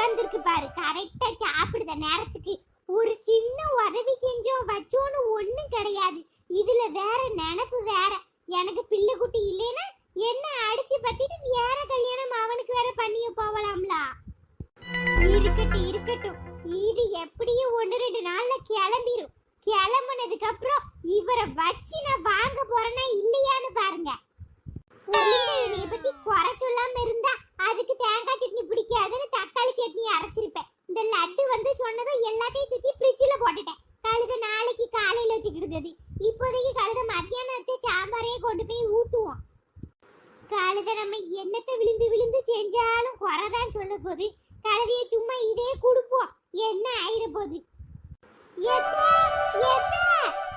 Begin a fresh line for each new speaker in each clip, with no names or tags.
உட்கார்ந்துருக்கு பாரு, கரெக்டா சாப்பிடுத நேரத்துக்கு. ஒரு சின்ன உதவி செஞ்சோம் வச்சோன்னு ஒண்ணும் கிடையாது. இதுல வேற நினப்பு வேற. எனக்கு பிள்ளை குட்டி இல்லைன்னா என்ன அடிச்சு பத்திட்டு வேற கல்யாணம் அவனுக்கு வேற பண்ணிய போகலாம்ல. இருக்கட்டும் இருக்கட்டும், இது எப்படியும் 1-2 நாள்ல கிளம்பிரும். கிளம்புனதுக்கு அப்புறம் இவரை வச்சு நான் வாங்க போறேன்னா இல்லையான்னு பாருங்க. என்னைய பத்தி குறை சொல்லாம இருந்தா அதுக்கு தேங்காய் சட்னி பிடிக்காதுன்னு தக்காளி சட்னி அரைச்சிருப்பேன். இந்த லட்டு வந்து சொன்னதும் எல்லாத்தையும் தூக்கி ஃப்ரிட்ஜில் போட்டுட்டேன். கழுத நாளைக்கு காலையில வச்சுக்கிடுது. இப்போதைக்கு கழுத மத்தியானத்தை சாம்பாரையே கொண்டு போய் ஊத்துவோம். கழுத நம்ம என்னத்தை விழுந்து விழுந்து செஞ்சாலும் குறைதான் சொல்ல போகுது. கழுதைய சும்மா இதே கொடுப்போம், என்ன ஆயிர போகுது.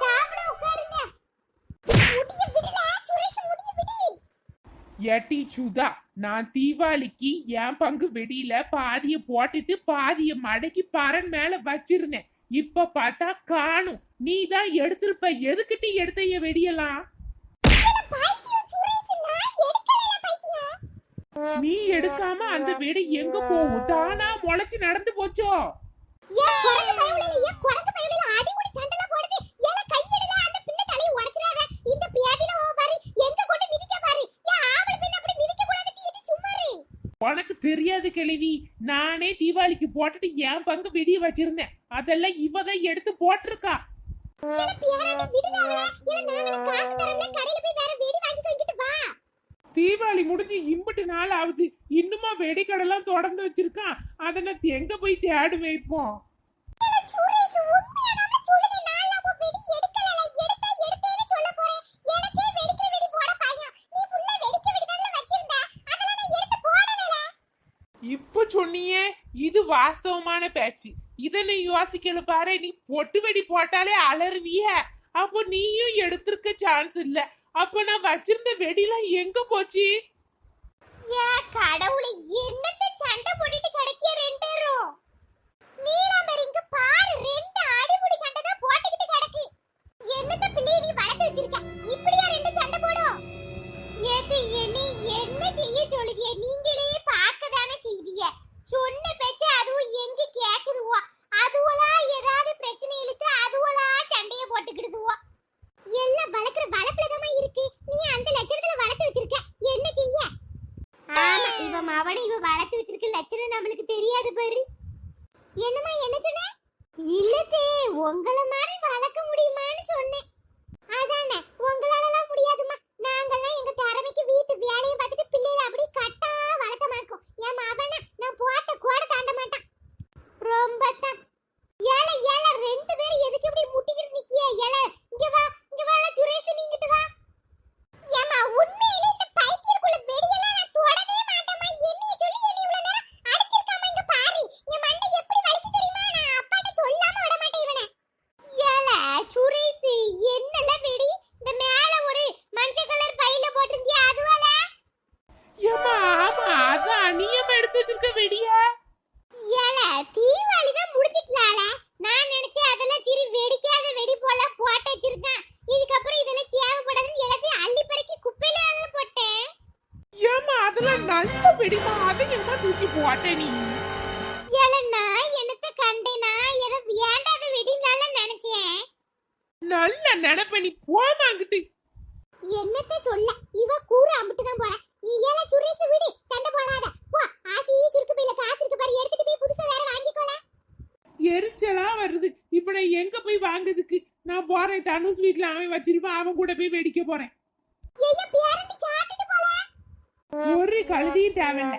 சாப்பிட உட்காருங்க. முடிய விடல, சுரைக்கு முடிய விடு.
ஏட்டி சுதா, நான் தீபாவளிக்கு என் பங்கு வெடியில பாதிய போட்டுட்டு பாதிய மடக்கி பரன் மேல வச்சிருந்தேன். இப்ப பார்த்தா காணும். நீ தான் எடுத்திருப்ப. எதுக்கிட்டு எடுத்த வெடியலாம்? நீ எடுக்காம அந்த வெடி எங்க போகும்? தானா முளைச்சு நடந்து போச்சோ? உனக்கு தெரியாது கிழவி, நானே தீபாவளிக்கு போட்டுட்டு என் பங்கு வெடிய வச்சிருந்தேன். அதெல்லாம் இவதான் எடுத்து போட்டிருக்கா. தீபாவளி முடிஞ்சு இம்புட்டு நாள் ஆகுது, இன்னுமா வெடிக்கடெல்லாம் தொடர்ந்து வச்சிருக்கான். அதனை எங்க போய் தேடு வைப்போம்? இப்ப சொன்னியே, இது வாஸ்தவமான பேச்சு. இதனை யோசிக்கல பாரு. நீ பொட்டு வெடி போட்டாலே அலறுவிய. அப்போ நீயும் எடுத்திருக்க சான்ஸ் இல்ல. அப்ப நான் வச்சிருந்த வெடிலாம் எங்க போச்சு?
கடவுளை, என்னத்த சண்டை போட்டுட்டு கிடைக்கிய ரெண்டு பேரும்? நீலாம்பரிங்க பாரு, 2 அடிபுடி சண்டை தான் போட்டுக்கிட்டு கிடக்கு. என்னத்த பிள்ளைய நீ வளர்த்து வச்சிருக்க? இப்படியா 2 சண்டை போடும்? ஏது நீ என்ன செய்ய சொல்லுதிய? நீங்களே பார்க்க தானே செய்திய. சொன்ன பேச்சு அதுவும் எங்க கேக்குதுவோ? அதுவளா ஏதாவது பிரச்சனை இழுத்து அதுவளா சண்டைய போட்டுக்கிடுதுவோ? எல்லாம் வளர்க்குற வளப்புலதமா இருக்கு. நீ அந்த லட்சணத்துல வளர்த்து வச்சிருக்க, என்ன செய்ய? ஆமா, இவ மவனை இவ வளர்த்து வச்சிருக்க லட்சணம் நம்மளுக்கு தெரியாது பாரு. என்னம்மா, என்ன சொன்ன? இல்லத்தே, உங்கள மாதிரி வளர்க்க முடியுமான்னு சொன்னேன். அதானே, உங்களாலலாம் முடியாதுமா. நாங்கெல்லாம் எங்க திறமைக்கு வீட்டு வேலையை பார்த்துட்டு பிள்ளைகளை அப்படி கட்டா வளர்த்தமாக்கும். என் மவனை நான் போட்ட கூட தாண்ட மாட்டான். ரொம்ப தான். ஏல 2 பேரும் எதுக்கு இப்படி முட்டிக்கிட்டு நிக்கிய? ஏல இங்க வா, இங்க வா. சுரேஷ், நீ இங்கிட்டு வா. ஏமா, உண்மையிலே இந்த பைத்தியக்குள்ள வெடியெல்லாம் நான் தொடவே மாட்டேமா. என்னைய சொல்லி என்ன இவ்வளவு நேரம் அடிச்சிருக்காம இங்க பாரு. என் மண்டை எப்படி வலிக்கு தெரியுமா? நான் அப்பாட்ட சொல்லாம விட மாட்டேன் இவனை. ஏல சுரேஷ், என்னல வெடி? இந்த மேல ஒரு மஞ்சள் கலர் பையில போட்டிருந்தியா, அதுவால?
ஏமா, ஆமா, அதான் நீயமா எடுத்து வச்சிருக்க வெடிய.
ஏல தீபாவளி தான் முடிச்சிட்டலால. நான் நினைச்சேன் அதெல்லாம் சரி வெடிக்காத வெடி போல போட்டு வச்சிருக்கேன். இதுக்கப்புறம் இதெல்லாம் தேவைப்படாதுன்னு எல்லாத்தையும் அள்ளி பறக்கி குப்பையில போட்டேன்.
ஏமா, அதெல்லாம் நல்ல வெடிமா. அதை எங்க தூக்கி போட்ட நீ?
ஏல நான் என்னத்த கண்டேனா? ஏதோ வேண்டாத வெடினால நினைச்சேன்.
நல்ல நினைப்ப. நீ போமாங்கிட்டு.
என்னத்த சொல்ல, இவ கூற அம்பிட்டு தான் போற. ஏல சுரேஷ், விடு, சண்டை போடாத. போ, ஆச்சி சுருக்கு பையில காசு இருக்கு பாரு, எடுத்துட்டு போய் புதுசா வேற வாங்கிக்கோல.
எரிச்சலா வருது. இப்ப நான் எங்க போய் வாங்குறதுக்கு? நான் போறேன், தனுஷ் வீட்டுல அவன் வச்சிருப்பான். அவன் கூட போய் வெடிக்க போறேன்.
ஏய்யா, பேரண்டி சாப்பிட்டு போல.
ஒரு கழுதியும் தேவையில்ல.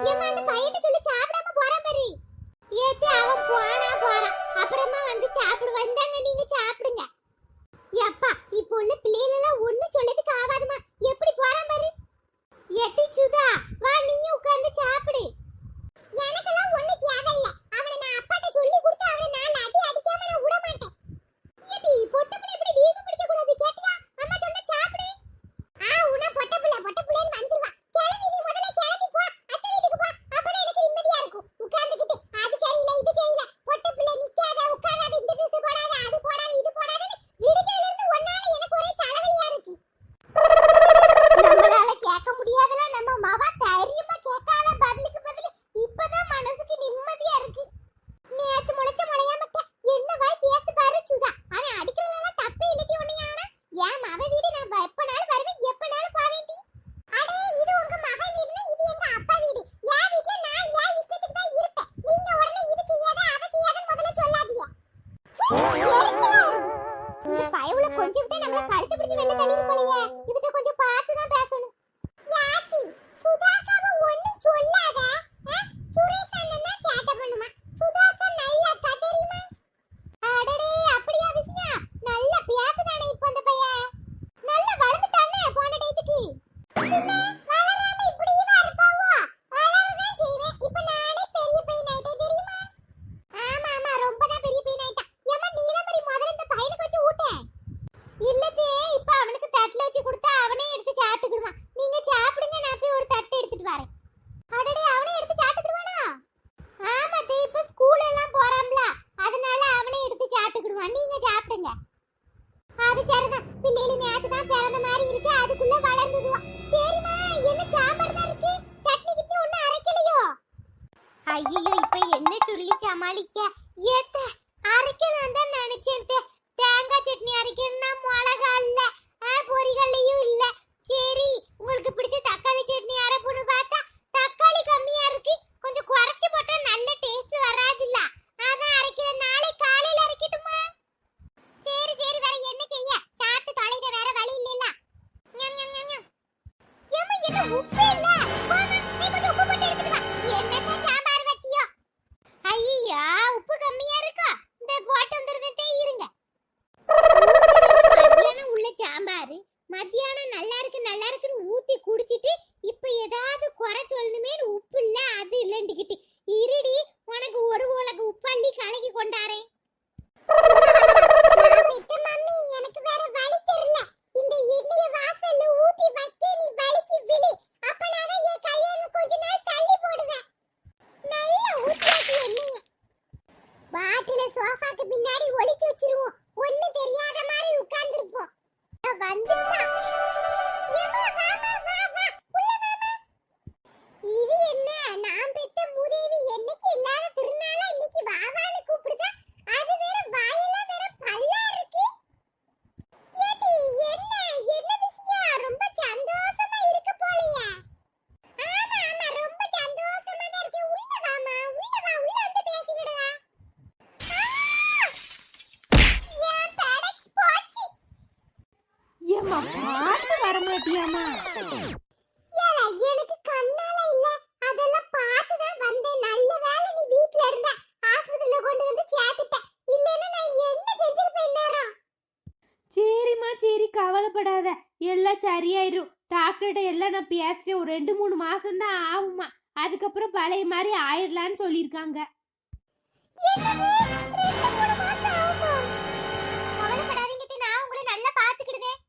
ஏம்மா, அந்த பையனை சொல்லி சாப்பிடாம போறான் பாரு. ஏத்து, அவன் போறான். அப்புறமா வந்து சாப்பிடு. வந்தாங்க, நீங்க சாப்பிடுங்க. எப்பா, இப்போ உள்ள பிள்ளைகளெல்லாம் ஒண்ணு சொல்லதுக்கு ஆகாதுமா. எப்படி போறான் பாரு. எட்டி சுதா, வா, நீயும் உட்கார்ந்து சாப்பிடு. எனக்கெல்லாம் ஒண்ணு தேவையில்ல. அவனை நான் அப்பாட்ட சொல்லி கொடுத்து அவனை 4 அடி அடிக்காம நான் விட மாட்டேன். ஏடி, பொட்டப்புள்ள இப்படி வீக்கு பிடிக்க கூடாது, கேட்டியா? அம்மா சொன்னா சாப்பிடு. உன பொட்டப்புள்ளன்னு வந்துருவா. கிளம்பி, நீ முதல்ல கிளம்பி போ, அத்தை வீட்டுக்கு போ. அப்பதான் எனக்கு நிம்மதியா இருக்கும். உட்கார்ந்துக்கிட்டு அது சரியில்லை இது சரியில்லை, பொட்டப்புள்ள நிக்காத, உட்காராத, இந்த ட்ரெஸ் போடாத, அது போடாத, இது போடாத. விடுதல இருந்து ஒன்னால எனக்கு ஒரே தலைவலியா இருக்கு. நம்மளால கேட்க முடியாதல. நம்ம மவ தைரியம் சமாளிக்க. ஏத்த அரைக்கலாம் தான் நினைச்சேன். தேங்காய் சட்னி அரைக்கணும்னா மிளகா இல்ல, பொரிகள்லையும் இல்ல. சரி உங்களுக்கு பிடிச்ச தக்காளி சட்னி அரைப்புன்னு பார்த்தா தக்காளி கம்மியா இருக்கு. கொஞ்சம் குறைச்சு போட்டா நல்ல டேஸ்ட் வராதுல்ல. அதான் அரைக்கிற. நாளை காலையில அரைக்கட்டுமா? சரி சரி, வேற என்ன செய்ய? சாப்பிட்டு தொலைத, வேற வழி இல்லைல. ஞம் ஞம் ஞம் ஞம். ஏம்மா என்ன உப்பு இல்ல? போங்க நீ கொஞ்சம் உப்பு போட்டு எடுத்துட்டு வா. என்னதான் சாம்பார் வச்சியோ? ஐயா உப்பு கம்மியா இருக்கா? இந்த போட்டு வந்துருந்தே இருங்க. மத்தியானம் உள்ள சாம்பார் மத்தியானம் நல்லா இருக்குன்னு ஊத்தி குடிச்சிட்டு இப்ப ஏதாவது குறை சொல்லணுமே. உப்பு இல்ல அது இல்லன்னுக்கிட்டு இருடி, உனக்கு ஒரு உலக உப்பள்ளி கலக்கி கொண்டாரேன். மம்மி எனக்கு வேற வழி தெரியல. இந்த எண்ணெய வாசல்ல ஊத்தி வைக்க நீ வலிக்கு விழி. அப்பனால என் கல்யாணம் கொஞ்ச நாள் தள்ளி போடுவேன். நல்லா ஊத்தி எண்ணெய பாட்டில சோஃபாக்கு பின்னாடி ஒளிச்சு வச்சிருவோம். ஒண்ணு தெரியாத மாதிரி உட்கார்ந்திருப்போம். வந்துட்டான். ஏமா வாமா வா வா உள்ள வாமா. இது என்ன நான் பெத்த மூதேவி என்னைக்கு இல்லாத திருநாளா இன்னைக்கு வாவான்னு கூப்பிடுதா? அது வேற வாயெல்லாம் வேற பல்லா இருக்கு. ஏடி என்ன என்ன விஷயம்? ரொம்ப சந்தோஷமா இருக்கு போலயே. ஆமா ஆமா ரொம்ப சந்தோஷமா தான் இருக்கு. உள்ள வாமா உள்ள வா, உள்ள வந்து பேசிக்கிடலாம். ஏன் படக் போச்சு?
ஏம்மா பார்த்து வர மாட்டியாமா?
ஏலே எனக்கு கண்ணால இல்ல, அதெல்லாம் பார்த்து தான் வந்தேன். நல்ல வேளை நீ வீட்ல இருந்த. ஆஸ்பத்திரியில கொண்டு வந்து சேர்த்துட்ட. இல்லன்னா நான் என்ன செஞ்சிருப்பேன் நேரம்.
சரிம்மா சரி, கவலைப்படாத, எல்லாம் சரியாயிரும். டாக்டர்கிட்ட எல்லாம் நான் பேசிட்டேன். ஒரு 2-3 மாசம் தான் ஆகுமா, அதுக்கப்புறம் பழைய மாதிரி ஆயிடலான்னு சொல்லியிருக்காங்க.
என்னது 2-3 மாசம் ஆகுமா? கவலைப்படாதீங்க தே, நான் உங்களை நல்லா பாத்துக்கிடுவேன்.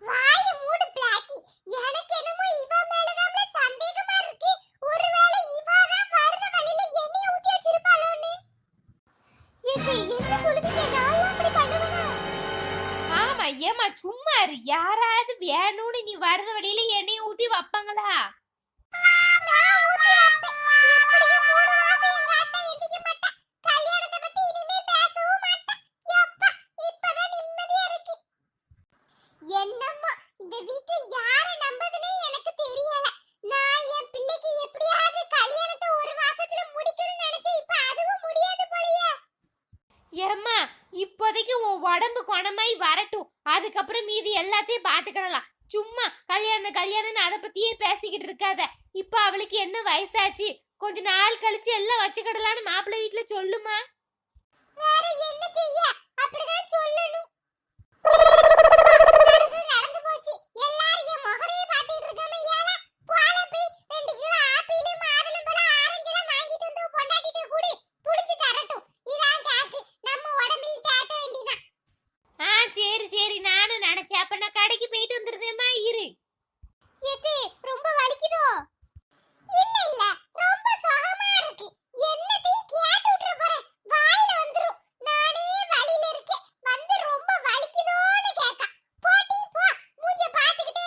வாயை மூடு பிளாக்கி. எனக்கு என்னமோ இவ மேல தான் சந்தேகமா இருக்கு. ஒருவேளை இவ தான் வரத வழியில எண்ணெய் ஊத்தி வச்சிருப்பாளோன்னு. என்ன சொல்லுதீங்க? நான் அப்படி பண்ணுவேனா?
ஆமா ஏம்மா சும்மா இரு. யாராவது வேணும்னு நீ வரத வழியில எண்ணெய் ஊத்தி வைப்பாங்களா?
நான் ஊத்தி வைப்பேன். இப்படியும் 3 மாசம் எங்க அத்தை எந்திக்க மாட்டா. கல்யாணத்தை பத்தி இனிமே பேசவும் மாட்டா. யப்பா இப்பதான் நிம்மதியா இருக்கு. என்னம்மா இந்த வீட்ல யாரை நம்பதுனே எனக்கு தெரியல. நான் என் பிள்ளைக்கு எப்படியாவது கல்யாணத்தை 1 மாசத்துல முடிக்கணும்னு நினைச்சேன். இப்ப அதுவும் முடியாது போலயே.
ஏம்மா இப்போதைக்கு உன் உடம்பு குணமாய் வரட்டும், அதுக்கப்புறம் மீதி எல்லாத்தையும் பாத்துக்கிடலாம். சும்மா கல்யாணம்னு அதை பத்தியே பேசிக்கிட்டு இருக்காத. இப்ப அவளுக்கு என்ன வயசாச்சு, கொஞ்ச நாள் கழிச்சு எல்லாம் வச்சுக்கிடலான்னு மாப்பிள்ளை வீட்டுல சொல்லுமா.
வேற என்ன செய்ய? அப்படிதான் சொல்லணும். நடந்து போச்சு. எல்லாரும் என் முகரையே பார்த்துட்டு இருக்காம ஏல போல போய் 2 கிலோ ஆப்பிள், மாதுளம்பழம், ஆரஞ்செல்லாம் வாங்கிட்டு வந்து பொண்டாட்டிட்டு கூடி புடிச்சு தரட்டும். இதான் சாக்கு. நம்ம உடம்பையும் தேத்த வேண்டியதான்.
சரி சரி, நானும் நினைச்சேன். அப்ப நான் கடைக்கு போயிட்டு வந்துருந்தேம்மா, இரு.
எது ரொம்ப வலிக்குதோ? இல்ல இல்ல ரொம்ப சுகமா இருக்கு. என்னத்தையும் கேட்டு விட்டுற போறேன். வாயில வந்துரும். நானே வலியில இருக்கேன். வந்து ரொம்ப வலிக்குதோன்னு கேட்க. போடி போ. மூஞ்ச பாத்துக்கிட்டே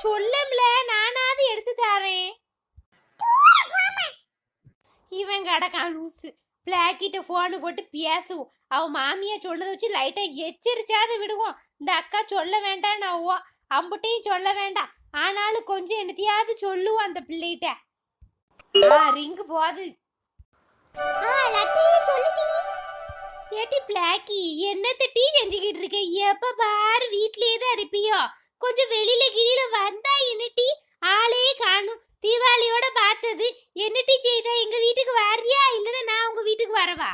சொல்லம்ல, நானாவது எடுத்து தரேன். இவன் கடக்கான் லூசு. பிளாக்கிட்ட போனு போட்டு பேசுவோம். அவ மாமியா சொல்லதை வச்சு லைட்டா எச்சரிச்சாது விடுவோம். இந்த அக்கா சொல்ல வேண்டாம், நான் அம்புட்டையும் சொல்ல வேண்டாம். ஆனாலும் கொஞ்சம் என்னத்தையாவது சொல்லுவோம் அந்த பிள்ளைகிட்ட. ரிங்கு போது. ஏட்டி பிளாக்கி, என்னத்த டீ செஞ்சுக்கிட்டு இருக்க? எப்ப பாரு வீட்லயே தான் இருப்பியோ? கொஞ்சம் வெளியில கீழே வந்தா என்ன டீ? ஆளே காணும். தீபாவளியோட பார்த்தது என்ன டீ செய்த? எங்க வீட்டுக்கு வர்றியா இல்லன்னா நான் உங்க வீட்டுக்கு வரவா?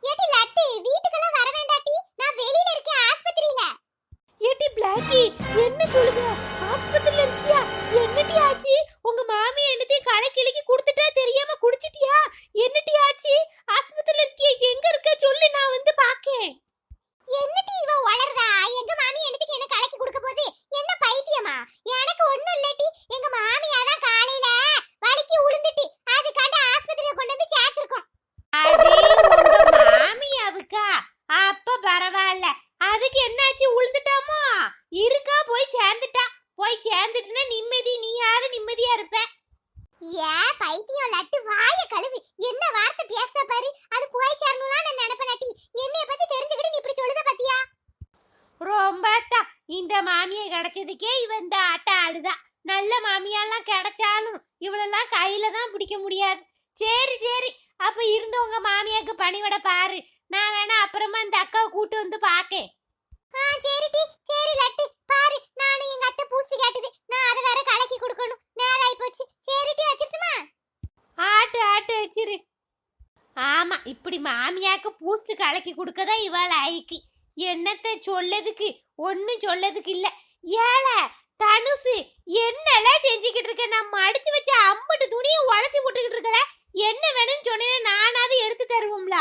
ஏட்டி லட்டு, வீட்டுக்கெல்லாம் வர வேண்டாட்டி, நான் வெளியில இருக்கேன், ஆஸ்பத்திரியில.
ஏட்டி பிளாக்கி, என்ன சொல்லுங்க? ஆஸ்பத்திரியில இருக்கியா? என்னடி ஆச்சு? உங்க மாமி என்னத்தையும் கணக்கிலக்கி கொடுத்துட்டா தெரியாம குடிச்சிட்டியா? என்னடி ஆச்சு? ஆஸ்பத்திரியில இருக்கியா? எங்க இருக்க சொல்லு, நான் வந்து பாக்கேன்.
என்னடி இவ வளர்றா? எங்க மாமி என்னத்துக்கு என்ன கலக்கி கொடுக்க போகுது? என்ன பைத்தியமா? எனக்கு ஒண்ணும் இல்லடி. எங்க மாமியா தான் காலையில வலிக்கு உளுந்துட்டு அதுக்காண்ட ஆஸ்பத்திரியில கொண்டு வந்து சேர்த்திருக்கோம்.
அடே, உங்க மாமியாவுக்கா? அப்ப பரவாயில்ல. அதுக்கு என்னாச்சு? உளுந்துட்டாமோ? இருக்கா? போய் சேர்ந்துட்டா. போய் சேர்ந்துட்டுனா நிம்மதி, நீயாவது நிம்மதியா இருப்ப.
ஏன் பைத்தியம் லட்டு, வாய கழுவு. என்ன வார்த்தை பேசுற பாரு. அது போய் சேரணும்னா நான் நினைப்பேன் நட்டி. என்னைய பத்தி தெரிஞ்சுக்கிட்டு நீ இப்படி சொல்லுத பாத்தியா?
ரொம்பத்தா. இந்த மாமியை கிடைச்சதுக்கே இவ இந்த ஆட்ட ஆடுதா. நல்ல மாமியாலாம் கிடைச்சாலும் இவளெல்லாம் கையில தான் பிடிக்க முடியாது. சரி சரி, அப்ப இருந்தவங்க மாமியாக்கு பணிவிட பாரு. நான் வேணா அப்புறமா இந்த அக்காவை கூட்டு வந்து பாக்கேன்.
சரிடி, சரி லட்டு, பாரு. நானும் எங்க அத்தை பூசி கேட்டது, நான் அதை வேற கலக்கி கொடுக்கணும். நேரம் ஆயி போச்சு. சரிடி, வச்சிருட்டுமா?
ஆட்டு ஆட்டு வச்சிரு. ஆமா, இப்படி மாமியாக்கு பூஸ்ட் கலக்கி கொடுக்கதான் இவள் ஐக்கி. என்னத்த சொல்லதுக்கு? ஒன்னும் சொல்லதுக்கு இல்ல. ஏல தனுசு, என்னெல்லாம் செஞ்சுக்கிட்டு இருக்க? நம்ம அடிச்சு வச்ச அம்பட்டு துணியை உழைச்சு போட்டுக்கிட்டு இருக்கல. என்ன வேணும்னு சொன்னேன்னா நானாவது எடுத்து தருவோம்ல.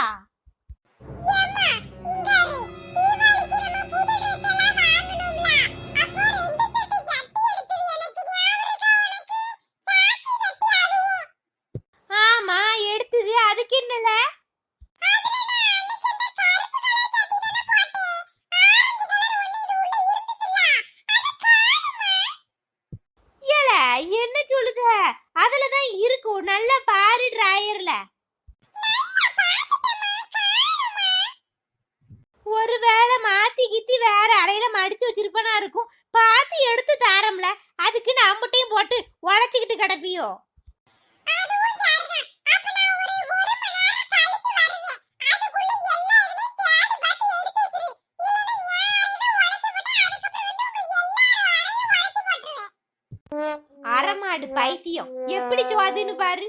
ஏம்மா, இங்க இரு. தீபாவளிக்கு நம்ம புது ட்ரெஸ் எல்லாம் வாங்கணும்ல. அப்போ ரெண்டு செட் ஜட்டி எடுத்தது எனக்கு ஞாபகம் இருக்கா உனக்கு? சாக்கி கட்டி அதுவும்.
ஆமா, எடுத்தது. அதுக்கு என்னல?
அதுல நான் அன்னைக்கு அந்த கருப்பு கலர் ஜட்டி தான போட்டேன். ஆரஞ்சு கலர் ஒண்ணு இது உள்ள இருந்துச்சுல. அது காணுமா?
ஏல என்ன சொல்லுத? அதுலதான் இருக்கும். நல்லா பாரு டிராயர்ல. ஒருவேளை மாத்தி கித்தி வேற அறையில மடிச்சு வச்சிருப்பனா இருக்கும். பாத்து எடுத்து தாரம்ல. அதுக்கு நம்மட்டையும் போட்டு உழைச்சிக்கிட்டு கிடப்பியோ?
அதுவும் சரிதான். அப்ப நான் ஒரு மணி நேரம் கழிச்சு வருவேன். அதுக்குள்ள எல்லா இதுலயும் தேடி பார்த்து எடுத்து வச்சிரு. இல்லனா யாருன்னு உடைச்சு போட்டு அதுக்கப்புறம் வந்து உங்க எல்லாரும் அறையும் உடைச்சு போட்டுருவேன்.
அரமாடு பைத்தியம், எப்படி சுவாதுன்னு பாரு.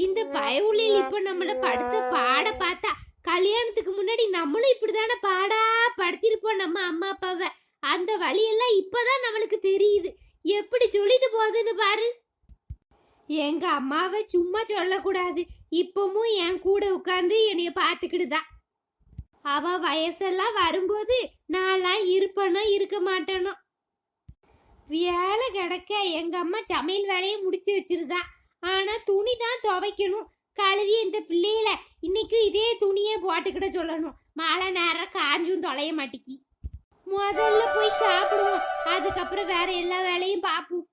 இந்த பயவுளில் இப்ப நம்மள படுத்த பாட பார்த்தா, கல்யாணத்துக்கு முன்னாடி நம்மளும் இப்படிதானே பாடா படுத்திருப்போம் நம்ம அம்மா அப்பாவை. அந்த வழியெல்லாம் இப்பதான் நம்மளுக்கு தெரியுது. எப்படி சொல்லிட்டு போகுதுன்னு பாரு. எங்க அம்மாவை சும்மா சொல்லக்கூடாது. இப்பவும் என் கூட உட்கார்ந்து என்னைய பாத்துக்கிட்டுதான். அவ வயசெல்லாம் வரும்போது நான்லாம் இருப்பனோ இருக்க மாட்டேனோ. வேலை கிடக்க எங்க அம்மா சமையல் வேலையை முடிச்சு வச்சிருதா. ஆனா துணி தான் துவைக்கணும். கழுதி இந்த பிள்ளையில இன்னைக்கு இதே துணியே போட்டுக்கிட சொல்லணும். மழை நேரம் காஞ்சும் தொலைய மாட்டிக்கி. முதல்ல போய் சாப்பிடுவோம், அதுக்கப்புறம் வேற எல்லா வேலையும் பார்ப்போம்.